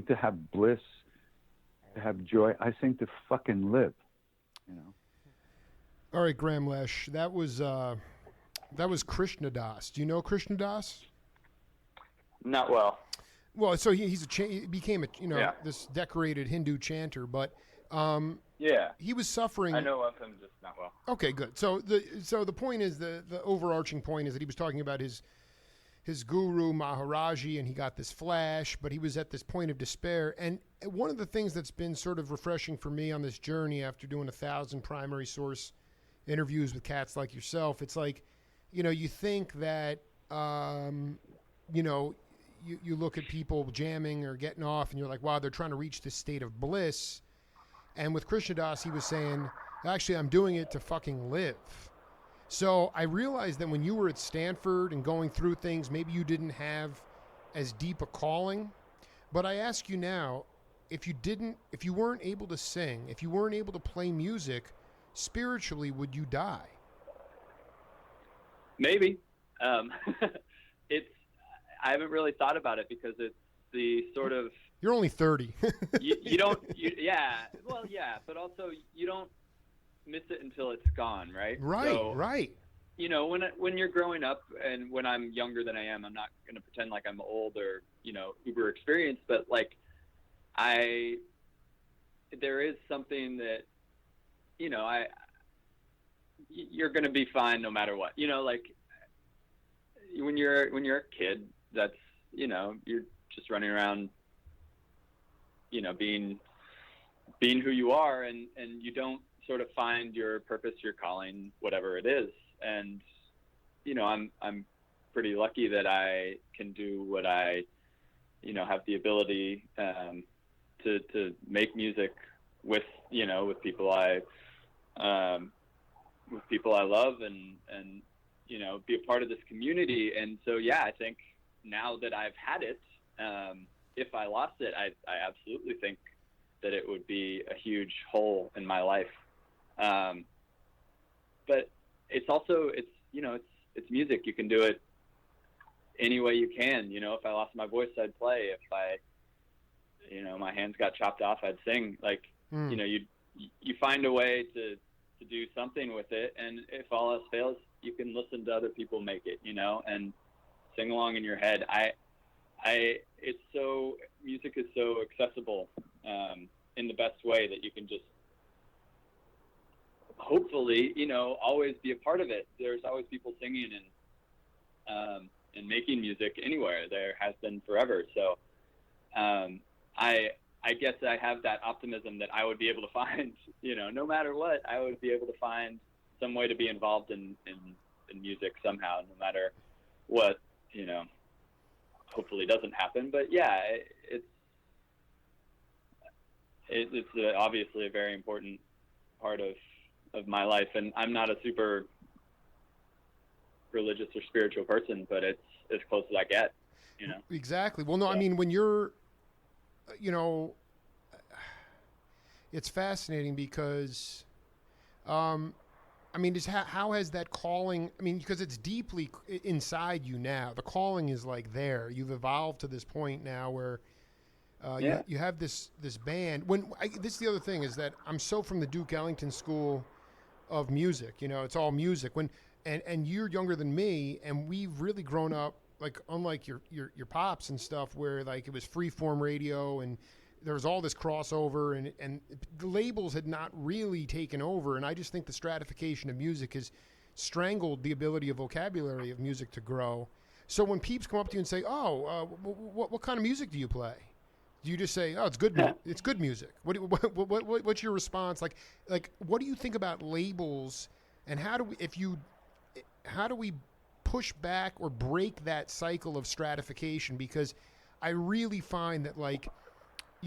to have bliss, to have joy. I sing to fucking live, All right, Grahame Lesh, that was Krishna Das. Do you know Krishna Das? Not well. Well, so he became this decorated Hindu chanter, but he was suffering. I know of him, just not well. Okay, good. So the point is the overarching point is that he was talking about his guru Maharaji, and he got this flash, but he was at this point of despair. And one of the things that's been sort of refreshing for me on this journey after doing 1,000 primary source interviews with cats like yourself, it's like, you think that, you look at people jamming or getting off and you're like, wow, they're trying to reach this state of bliss. And with Krishna Das, he was saying, actually, I'm doing it to fucking live. So I realized that when you were at Stanford and going through things, maybe you didn't have as deep a calling. But I ask you now, if you weren't able to sing, if you weren't able to play music, spiritually, would you die? Maybe. I haven't really thought about it because it's the sort of... You're only 30. you don't... but also you don't miss it until it's gone, right? Right, so, right. When you're growing up, and when I'm younger than I am, I'm not going to pretend like I'm old or, uber experienced, but like there is something that, you're going to be fine no matter what, like when you're a kid, that's, you're just running around, being who you are, and you don't sort of find your purpose, your calling, whatever it is. And, I'm pretty lucky that I can do what I, have the ability, to make music with people I love and, be a part of this community. And so, yeah, I think now that I've had it, if I lost it, I absolutely think that it would be a huge hole in my life. But it's also, it's music. You can do it any way you can. If I lost my voice, I'd play. If my hands got chopped off, I'd sing. Like, you find a way to do something with it. And if all else fails, you can listen to other people make it, and sing along in your head. Music is so accessible, in the best way that you can just, hopefully, always be a part of it. There's always people singing and making music anywhere. There has been forever. So, I guess I have that optimism that I would be able to find, no matter what, I would be able to find some way to be involved in music somehow, no matter what, hopefully doesn't happen. But yeah, it's obviously a very important part of my life. And I'm not a super religious or spiritual person, but it's as close as I get, Exactly. Well, no, I mean, when you're, it's fascinating because, just how has that calling, because it's deeply inside you now. The calling is like there. You've evolved to this point now where you have this band. This is the other thing, is that I'm so from the Duke Ellington school of music. It's all music. And you're younger than me, and we've really grown up, like, unlike your pops and stuff, where like it was freeform radio and there was all this crossover, and the labels had not really taken over. And I just think the stratification of music has strangled the ability of vocabulary of music to grow. So when peeps come up to you and say, "Oh, what kind of music do you play?" Do you just say, "Oh, it's good. It's good music"? What's your response? Like, what do you think about labels, and how do we push back or break that cycle of stratification? Because I really find that, like,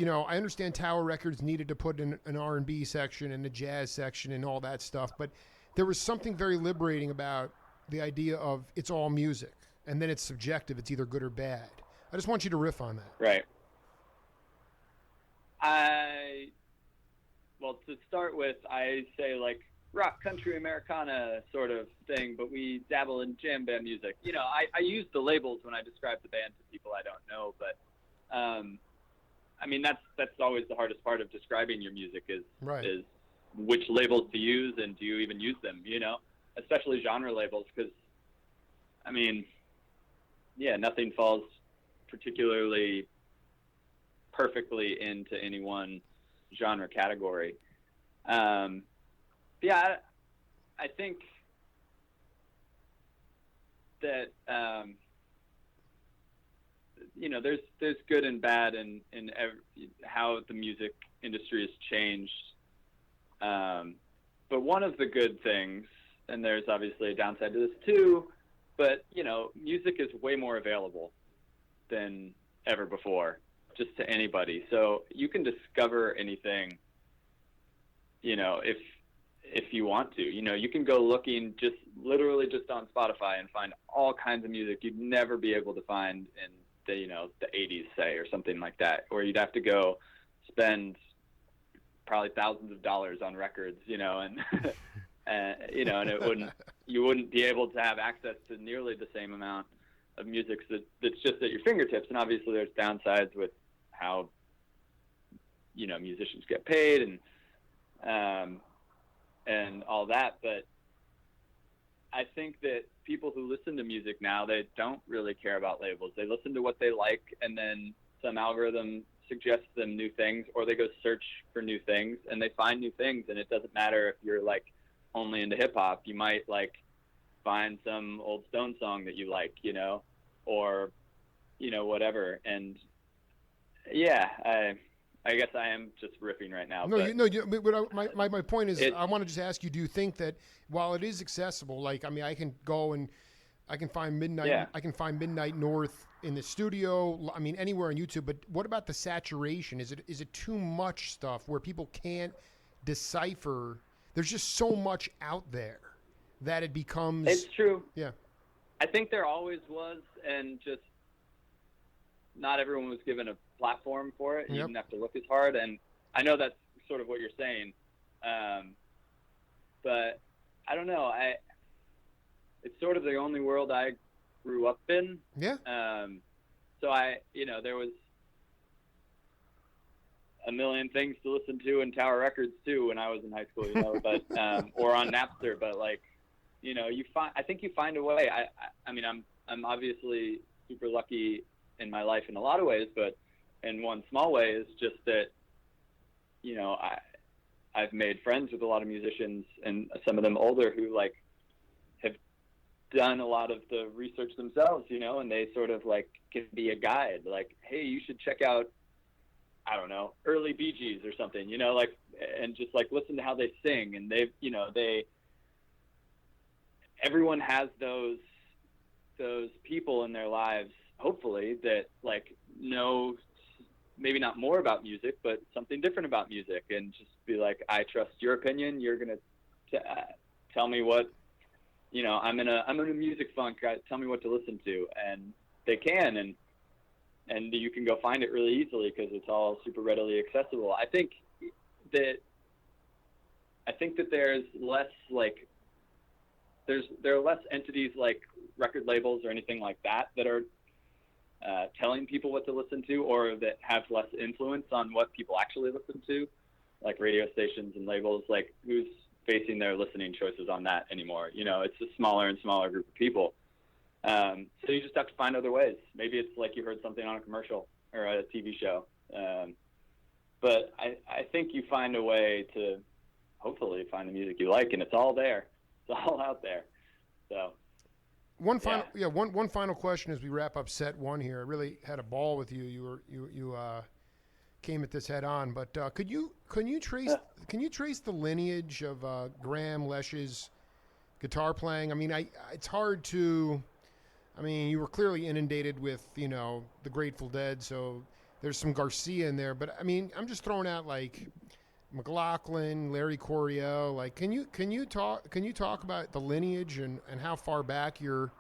I understand Tower Records needed to put in an R&B section and a jazz section and all that stuff, but there was something very liberating about the idea of it's all music, and then it's subjective. It's either good or bad. I just want you to riff on that. Right. To start with, I say, like, rock, country, Americana sort of thing, but we dabble in jam band music. I use the labels when I describe the band to people I don't know, but that's always the hardest part of describing your music is which labels to use, and do you even use them, especially genre labels, because nothing falls particularly perfectly into any one genre category. I think that there's good and bad in how the music industry has changed. But one of the good things, and there's obviously a downside to this too, but music is way more available than ever before, just to anybody. So you can discover anything, if you want to. You can go looking literally just on Spotify and find all kinds of music you'd never be able to find in the 80s, say, or something like that, or you'd have to go spend probably thousands of dollars on records, and and you wouldn't be able to have access to nearly the same amount of music that's just at your fingertips. And obviously there's downsides with how musicians get paid and all that, but I think that people who listen to music now, they don't really care about labels. They listen to what they like, and then some algorithm suggests them new things, or they go search for new things, and they find new things. And it doesn't matter if you're like only into hip hop. You might like find some old Stone song that you like, or whatever. And I guess I am just riffing right now. My point is, I want to just ask you: do you think that while it is accessible, like, I can go and I can find Midnight North in the studio, anywhere on YouTube, but what about the saturation? Is it too much stuff where people can't decipher? There's just so much out there that it becomes. It's true. Yeah. I think there always was, and just not everyone was given a platform for it. You didn't have to look as hard, and I know that's sort of what you're saying, but I don't know. it's sort of the only world I grew up in. Yeah. So there was a million things to listen to in Tower Records too when I was in high school, but or on Napster. But like, I think you find a way. I mean, I'm obviously super lucky in my life in a lot of ways, but in one small way is just that, I've made friends with a lot of musicians, and some of them older, who like have done a lot of the research themselves, and they sort of like can be a guide, like, hey, you should check out, I don't know, early Bee Gees or something, like, and just like listen to how they sing. And everyone has those people in their lives, hopefully, that like know maybe not more about music, but something different about music, and just be like, I trust your opinion. You're going to tell me what, I'm in a music funk. Tell me what to listen to. And they can, and you can go find it really easily because it's all super readily accessible. I think that there's less like, there are less entities like record labels or anything like that are telling people what to listen to, or that have less influence on what people actually listen to, like radio stations and labels. Like, who's basing their listening choices on that anymore? It's a smaller and smaller group of people. So you just have to find other ways. Maybe it's like you heard something on a commercial or a TV show. But I think you find a way to hopefully find the music you like, and it's all there. It's all out there. So one final question as we wrap up set one here. I really had a ball with you. You came at this head on, but can you trace the lineage of Grahame Lesh's guitar playing? I mean, it's hard to. I mean, you were clearly inundated with the Grateful Dead, so there's some Garcia in there. But I mean, I'm just throwing out like McLaughlin, Larry Coryell. Like, can you talk about the lineage and how far back your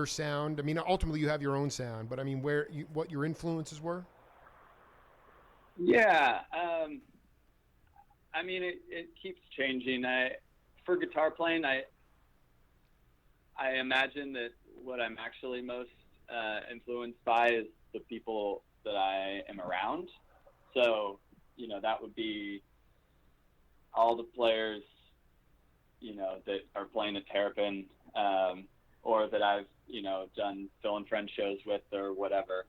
sound? I mean, ultimately you have your own sound, but I mean, what your influences were? Yeah, I mean, it keeps changing. For guitar playing, I imagine that what I'm actually most influenced by is the people that I am around. So, that would be all the players, that are playing at Terrapin, or that I've, done Phil and Friends shows with or whatever.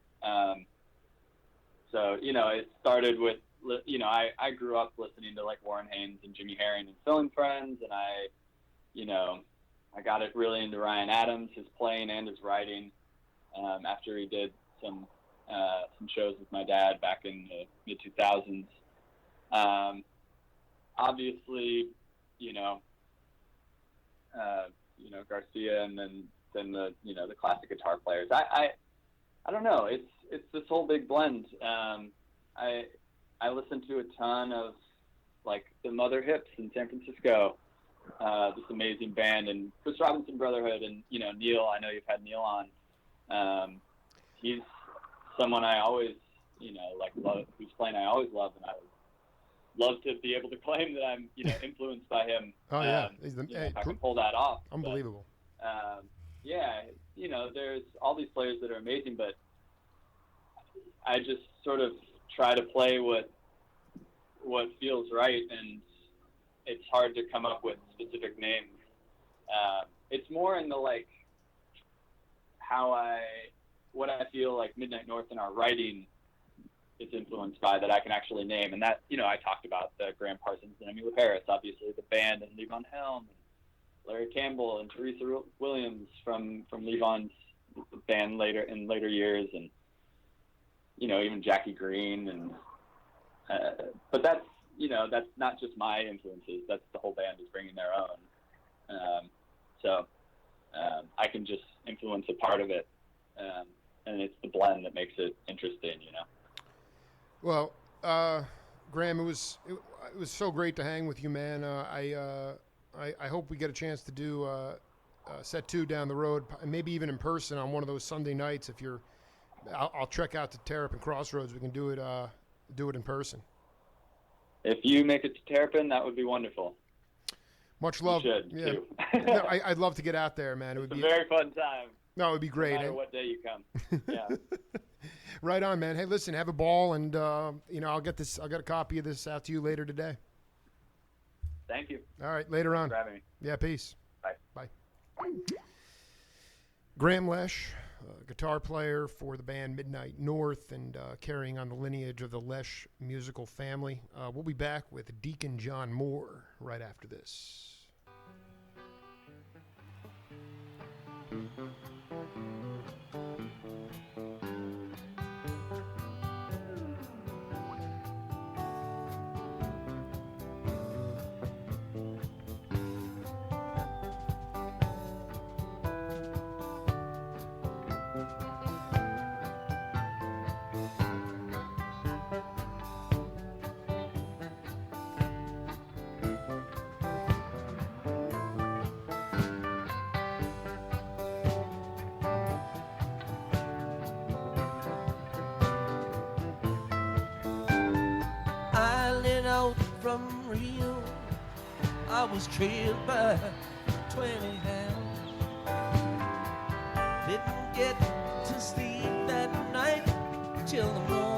So, it started with, I grew up listening to like Warren Haynes and Jimmy Herring and Phil and Friends, and I got it really into Ryan Adams, his playing and his writing, after he did some shows with my dad back in the mid 2000s. Obviously, Garcia, and then the classic guitar players. I don't know. It's this whole big blend. I listen to a ton of like the Mother Hips in San Francisco, this amazing band, and Chris Robinson Brotherhood, and Neil. I know you've had Neil on. He's someone I always love, whose playing I always love, and I would love to be able to claim that I'm influenced by him. Oh yeah, if I can pull that off. Unbelievable. But, there's all these players that are amazing, but I just sort of try to play what feels right, and it's hard to come up with specific names. It's more in the like what I feel like Midnight North in our writing is influenced by, that I can actually name. And that, I talked about the Graham Parsons and Emmylou Harris, obviously the band, and Levon Helm, and Larry Campbell, and Teresa Williams from Levon's band in later years, and even Jackie Green, and but that's not just my influences. That's the whole band is bringing their own. So I can just influence a part of it, and it's the blend that makes it interesting. Well, Grahame, it was so great to hang with you, man. I hope we get a chance to do set two down the road, maybe even in person on one of those Sunday nights. If you're, I'll trek out to Terrapin Crossroads. We can do it in person. If you make it to Terrapin, that would be wonderful. Much love. You should, yeah. too. No, I'd love to get out there, man. It would It's be a very fun time. No, it would be great. No matter what day you come. Yeah. Right on, man. Hey, listen, have a ball, and I'll get a copy of this out to you later today. Thank you. All right, later on. Thanks for having me. Yeah, peace. Bye. Bye. Grahame Lesh, guitar player for the band Midnight North, and carrying on the lineage of the Lesh musical family. We'll be back with Deacon John Moore right after this. From Rio, I was trailed by 20 hounds. Didn't get to sleep that night till the morning.